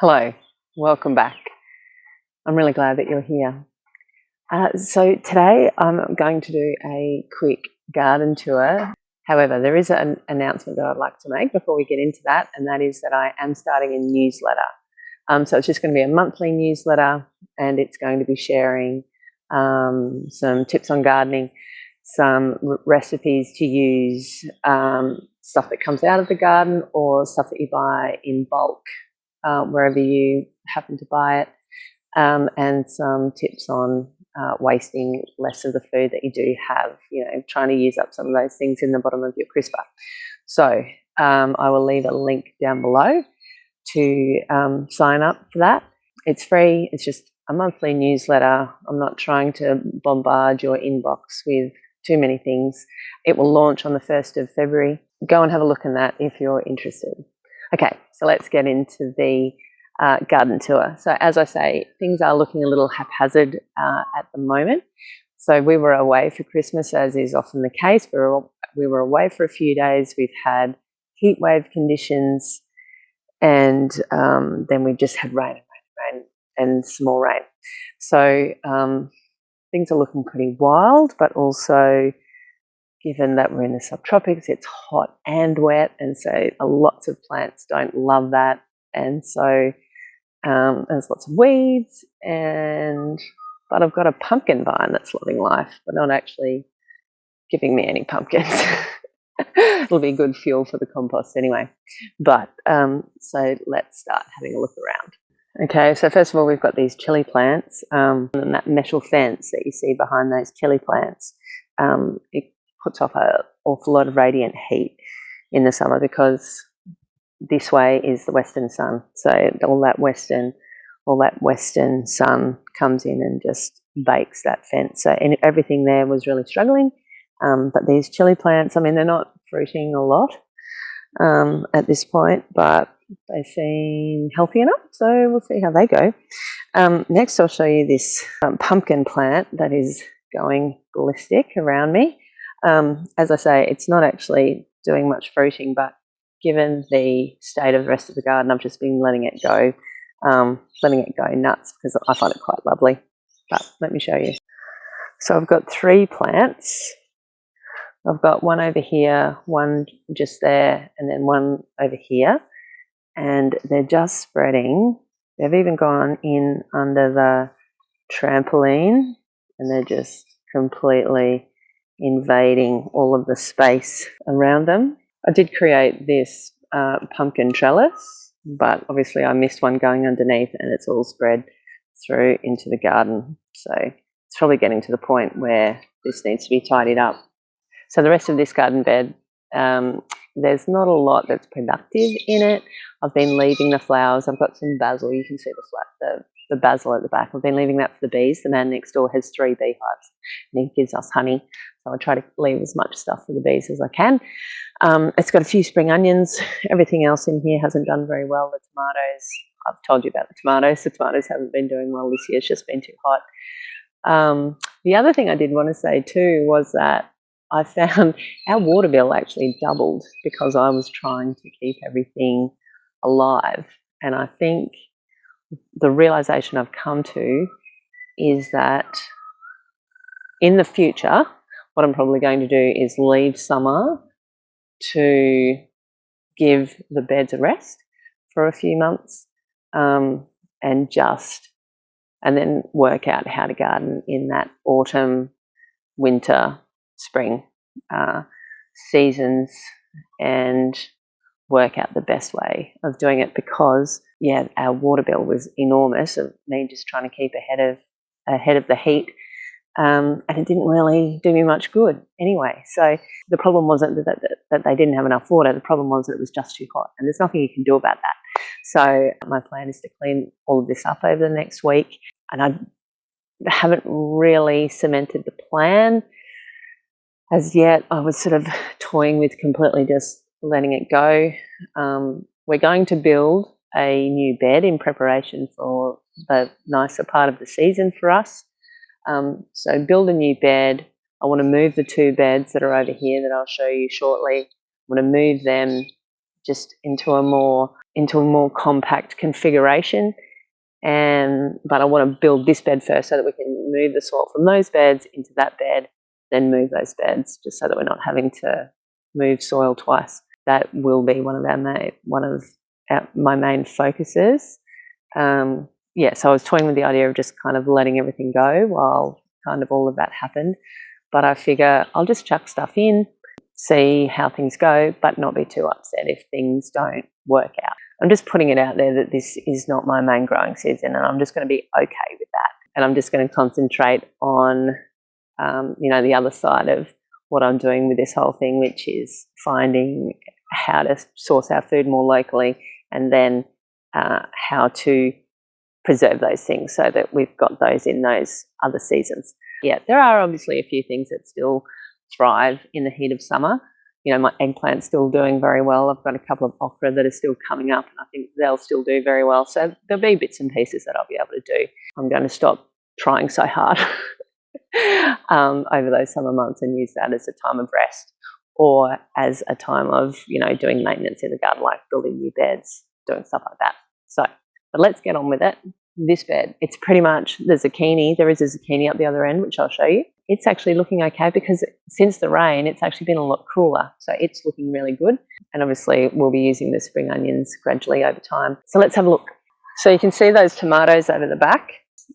Hello, welcome back. I'm really glad that you're here. So today I'm going to do a quick garden tour. However, there is an announcement that I'd like to make before we get into that, and that is that I am starting a newsletter. So it's just going to be a monthly newsletter, and it's going to be sharing some tips on gardening, some recipes to use, stuff that comes out of the garden or stuff that you buy in bulk wherever you happen to buy it, and some tips on wasting less of the food that you do have, trying to use up some of those things in the bottom of your crisper. So I will leave a link down below to sign up for that. It's free. It's just a monthly newsletter. I'm not trying to bombard your inbox with too many things. It will launch on the 1st of February. Go and have a look in that if you're interested. Okay, so let's get into the garden tour. So as I say, things are looking a little haphazard at the moment. So we were away for Christmas, as is often the case. We were away for a few days. We've had heat wave conditions, and then we just had rain and some more rain. So things are looking pretty wild, but also, given that we're in the subtropics, it's hot and wet, and so lots of plants don't love that. And so there's lots of weeds, but I've got a pumpkin vine that's loving life, but not actually giving me any pumpkins. It'll be good fuel for the compost anyway. But so let's start having a look around. Okay, so first of all, we've got these chili plants, and that metal fence that you see behind those chili plants. It puts off an awful lot of radiant heat in the summer because this way is the western sun. So all that western sun comes in and just bakes that fence. So everything there was really struggling. But these chili plants, they're not fruiting a lot at this point, but they seem healthy enough. So we'll see how they go. Next, I'll show you this pumpkin plant that is going ballistic around me. As I say, it's not actually doing much fruiting, but given the state of the rest of the garden, I've just been letting it go nuts because I find it quite lovely. But let me show you. So I've got 3 plants. I've got one over here, one just there, and then one over here. And they're just spreading. They've even gone in under the trampoline, and they're just completely invading all of the space around them. I did create this pumpkin trellis, but obviously I missed one going underneath, and it's all spread through into the garden. So it's probably getting to the point where this needs to be tidied up. So the rest of this garden bed, there's not a lot that's productive in it. I've been leaving the flowers. I've got some basil. You can see the basil at the back. I've been leaving that for the bees. The man next door has 3 beehives, and he gives us honey. So I try to leave as much stuff for the bees as I can. It's got a few spring onions. Everything else in here hasn't done very well. The tomatoes, I've told you about the tomatoes. The tomatoes haven't been doing well this year. It's just been too hot. The other thing I did want to say too was that I found our water bill actually doubled because I was trying to keep everything alive. And I think the realization I've come to is that in the future, what I'm probably going to do is leave summer to give the beds a rest for a few months, and then work out how to garden in that autumn, winter, spring seasons, and work out the best way of doing it, because our water bill was enormous of me just trying to keep ahead of the heat, and it didn't really do me much good anyway. So the problem wasn't that they didn't have enough water. The problem was that it was just too hot, and there's nothing you can do about that. So my plan is to clean all of this up over the next week, and I haven't really cemented the plan as yet. I was sort of toying with completely just letting it go. We're going to build a new bed in preparation for the nicer part of the season for us. So build a new bed. I want to move the 2 beds that are over here that I'll show you shortly. I want to move them just into a more into a more compact configuration. But I want to build this bed first so that we can move the soil from those beds into that bed, then move those beds, just so that we're not having to move soil twice. That will be one of my main focuses. So I was toying with the idea of just kind of letting everything go while kind of all of that happened. But I figure I'll just chuck stuff in, see how things go, but not be too upset if things don't work out. I'm just putting it out there that this is not my main growing season, and I'm just going to be okay with that. And I'm just going to concentrate on, the other side of what I'm doing with this whole thing, which is finding how to source our food more locally, and then how to preserve those things so that we've got those in those other seasons. Yeah, there are obviously a few things that still thrive in the heat of summer. My eggplant's still doing very well. I've got a couple of okra that are still coming up, and I think they'll still do very well. So there'll be bits and pieces that I'll be able to do. I'm going to stop trying so hard over those summer months and use that as a time of rest, or as a time of, doing maintenance in the garden, like building new beds, doing stuff like that. But let's get on with it. This bed, it's pretty much the zucchini. There is a zucchini up the other end, which I'll show you. It's actually looking okay because since the rain, it's actually been a lot cooler. So it's looking really good. And obviously we'll be using the spring onions gradually over time. So let's have a look. So you can see those tomatoes over the back.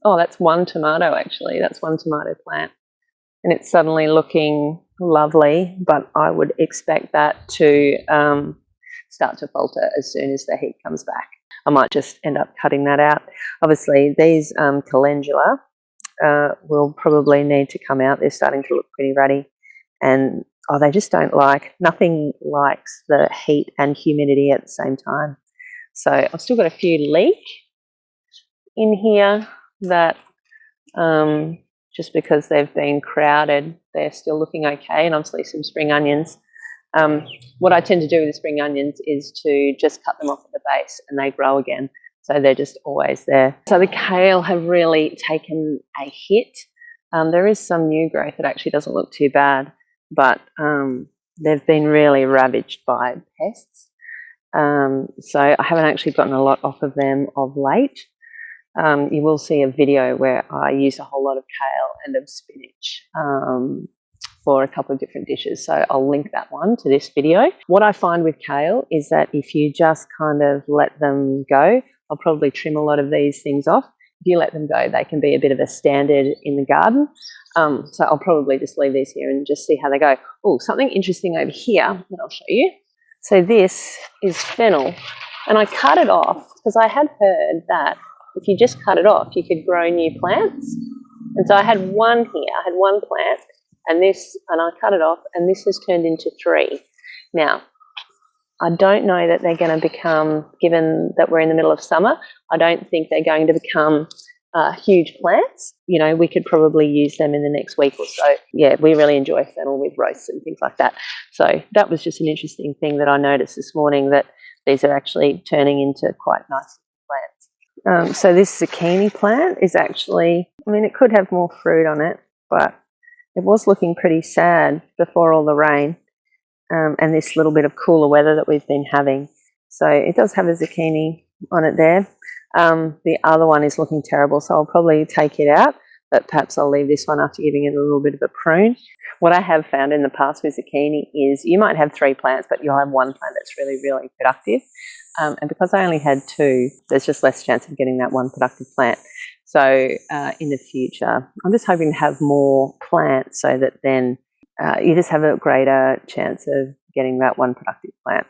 Oh, that's one tomato actually. That's one tomato plant. And it's suddenly looking lovely, but I would expect that to start to falter as soon as the heat comes back. I might just end up cutting that out. Obviously, these calendula will probably need to come out. They're starting to look pretty ruddy. And they just nothing likes the heat and humidity at the same time. So I've still got a few leek in here that just because they've been crowded, they're still looking okay. And obviously some spring onions. What I tend to do with the spring onions is to just cut them off at the base and they grow again. So they're just always there. So the kale have really taken a hit. There is some new growth that actually doesn't look too bad, but they've been really ravaged by pests. So I haven't actually gotten a lot off of them of late. You will see a video where I use a whole lot of kale and of spinach for a couple of different dishes. So I'll link that one to this video. What I find with kale is that if you just kind of let them go, I'll probably trim a lot of these things off. If you let them go, they can be a bit of a standard in the garden. So I'll probably just leave these here and just see how they go. Oh, something interesting over here that I'll show you. So this is fennel, and I cut it off because I had heard that if you just cut it off, you could grow new plants. And so I had one here, I had one plant, and I cut it off, and this has turned into 3. Now, I don't know that they're going to become, given that we're in the middle of summer, I don't think they're going to become huge plants. We could probably use them in the next week or so. Yeah, we really enjoy fennel with roasts and things like that. So that was just an interesting thing that I noticed this morning, that these are actually turning into quite nice plants. So this zucchini plant is actually, it could have more fruit on it, but it was looking pretty sad before all the rain and this little bit of cooler weather that we've been having. So it does have a zucchini on it there. The other one is looking terrible, so I'll probably take it out, but perhaps I'll leave this one after giving it a little bit of a prune. What I have found in the past with zucchini is you might have 3 plants, but you'll have one plant that's really, really productive. And because I only had 2, there's just less chance of getting that one productive plant. So in the future, I'm just hoping to have more plants so that then you just have a greater chance of getting that one productive plant.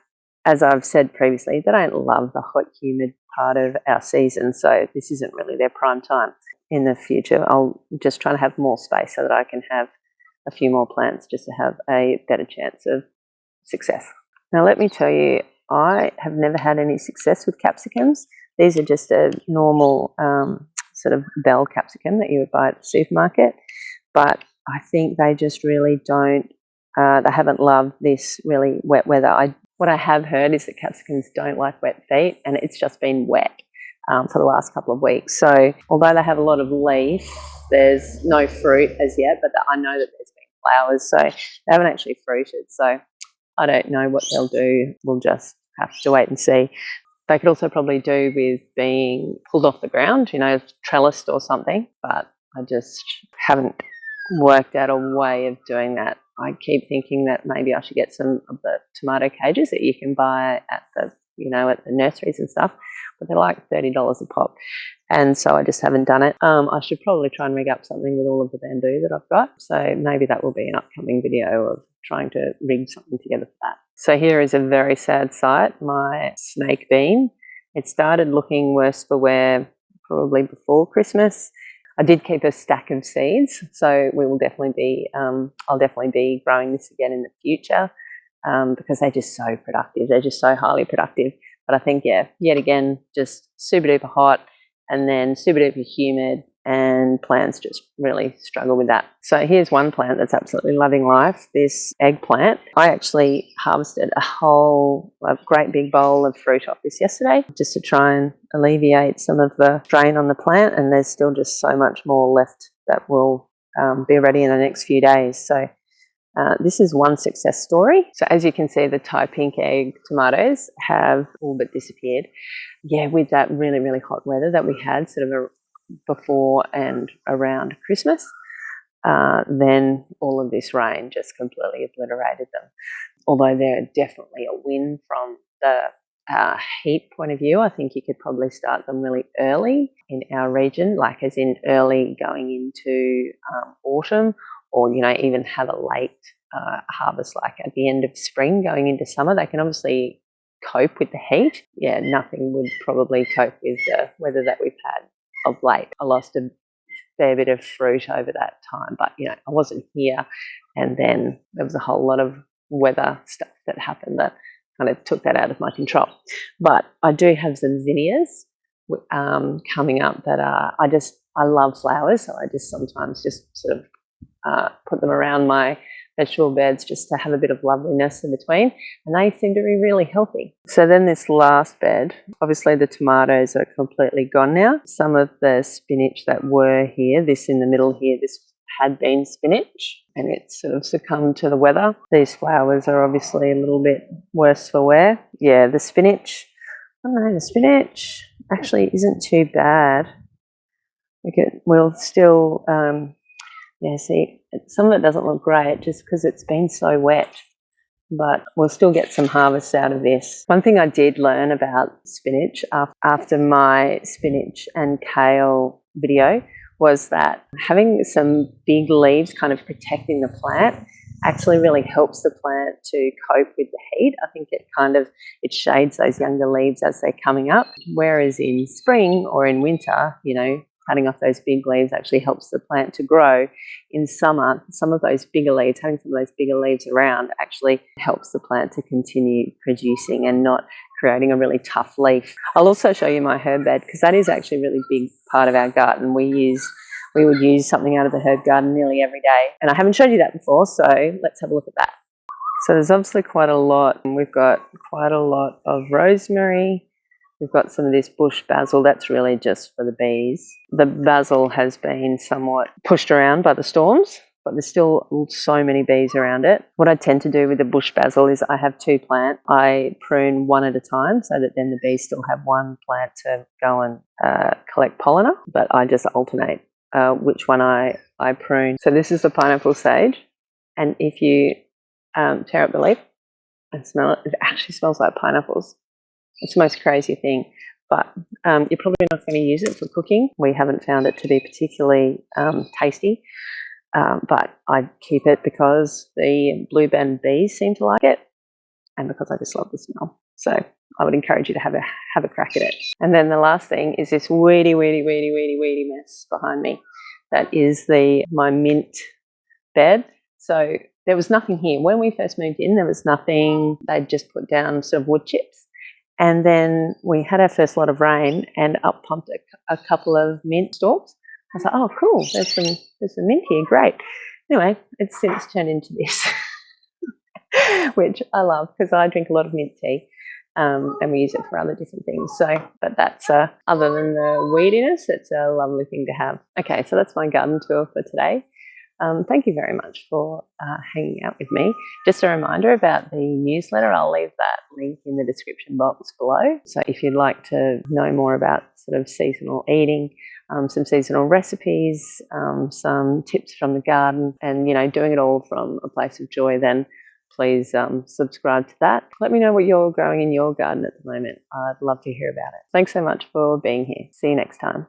As I've said previously, they don't love the hot, humid part of our season, so this isn't really their prime time. In the future, I'll just try to have more space so that I can have a few more plants just to have a better chance of success. Now, let me tell you, I have never had any success with capsicums. These are just a normal sort of bell capsicum that you would buy at the supermarket, but I think they just really don't, they haven't loved this really wet weather. What I have heard is that capsicums don't like wet feet, and it's just been wet for the last couple of weeks. So although they have a lot of leaf, there's no fruit as yet, but I know that there's been flowers, so they haven't actually fruited. So I don't know what they'll do. We'll just have to wait and see. They could also probably do with being pulled off the ground, you know, trellised or something, but I just haven't worked out a way of doing that. I keep thinking that maybe I should get some of the tomato cages that you can buy at the, you know, at the nurseries and stuff, but they're like $30 a pop. And so I just haven't done it. I should probably try and rig up something with all of the bamboo that I've got. So maybe that will be an upcoming video of trying to rig something together for that. So here is a very sad sight, my snake bean. It started looking worse for wear probably before Christmas. I did keep a stack of seeds, so we will definitely be, I'll definitely be growing this again in the future because they're just so productive. They're just so highly productive. But I think, yeah, yet again, just super duper hot and then super duper humid, and plants just really struggle with that. So here's one plant that's absolutely loving life, this eggplant. I actually harvested a great big bowl of fruit off this yesterday just to try and alleviate some of the strain on the plant, and there's still just so much more left that will be ready in the next few days. So this is one success story. So as you can see, the Thai pink egg tomatoes have all but disappeared. Yeah, with that really, really hot weather that we had sort of before and around Christmas, then all of this rain just completely obliterated them. Although they're definitely a win from the heat point of view, I think you could probably start them really early in our region, like as in early going into autumn, or, you know, even have a late harvest like at the end of spring going into summer. They can obviously cope with the heat. Yeah, nothing would probably cope with the weather that we've had of late. I lost a fair bit of fruit over that time, but, you know, I wasn't here, and then there was a whole lot of weather stuff that happened that kind of took that out of my control. But I do have some zinnias coming up that are, I love flowers, so I just sometimes just sort of put them around my vegetable beds just to have a bit of loveliness in between, and they seem to be really healthy. So then this last bed, obviously the tomatoes are completely gone now. Some of the spinach that were here, this in the middle here, this had been spinach and it's sort of succumbed to the weather. These flowers are obviously a little bit worse for wear. Yeah, the spinach, I don't know, the spinach actually isn't too bad. We'll still, yeah, see, some of it doesn't look great just because it's been so wet, but we'll still get some harvest out of this. One thing I did learn about spinach after my spinach and kale video was that having some big leaves kind of protecting the plant actually really helps the plant to cope with the heat. I think it shades those younger leaves as they're coming up, whereas in spring or in winter, you know, cutting off those big leaves actually helps the plant to grow. In summer, some of those bigger leaves, having some of those bigger leaves around actually helps the plant to continue producing and not creating a really tough leaf. I'll also show you my herb bed because that is actually a really big part of our garden. We would use something out of the herb garden nearly every day. And I haven't showed you that before, so let's have a look at that. So there's obviously quite a lot. We've got quite a lot of rosemary. We've got some of this bush basil. That's really just for the bees. The basil has been somewhat pushed around by the storms, but there's still so many bees around it. What I tend to do with the bush basil is I have two plants. I prune one at a time so that then the bees still have one plant to go and collect pollen, but I just alternate which one I prune. So this is the pineapple sage, and if you tear up the leaf and smell it, it actually smells like pineapples. It's the most crazy thing, but you're probably not going to use it for cooking. We haven't found it to be particularly tasty, but I keep it because the blueband bees seem to like it and because I just love the smell. So I would encourage you to have a crack at it. And then the last thing is this weedy mess behind me. That is my mint bed. So there was nothing here. When we first moved in, there was nothing. They'd just put down sort of wood chips. And then we had our first lot of rain and up pumped a couple of mint stalks. I was like, oh, cool, there's some mint here, great. Anyway, it's since turned into this, which I love because I drink a lot of mint tea and we use it for other different things. So, but that's, other than the weediness, it's a lovely thing to have. Okay, so that's my garden tour for today. Thank you very much for hanging out with me. Just a reminder about the newsletter, I'll leave that link in the description box below. So if you'd like to know more about sort of seasonal eating, some seasonal recipes, some tips from the garden, and doing it all from a place of joy, then please subscribe to that. Let me know what you're growing in your garden at the moment. I'd love to hear about it. Thanks so much for being here. See you next time.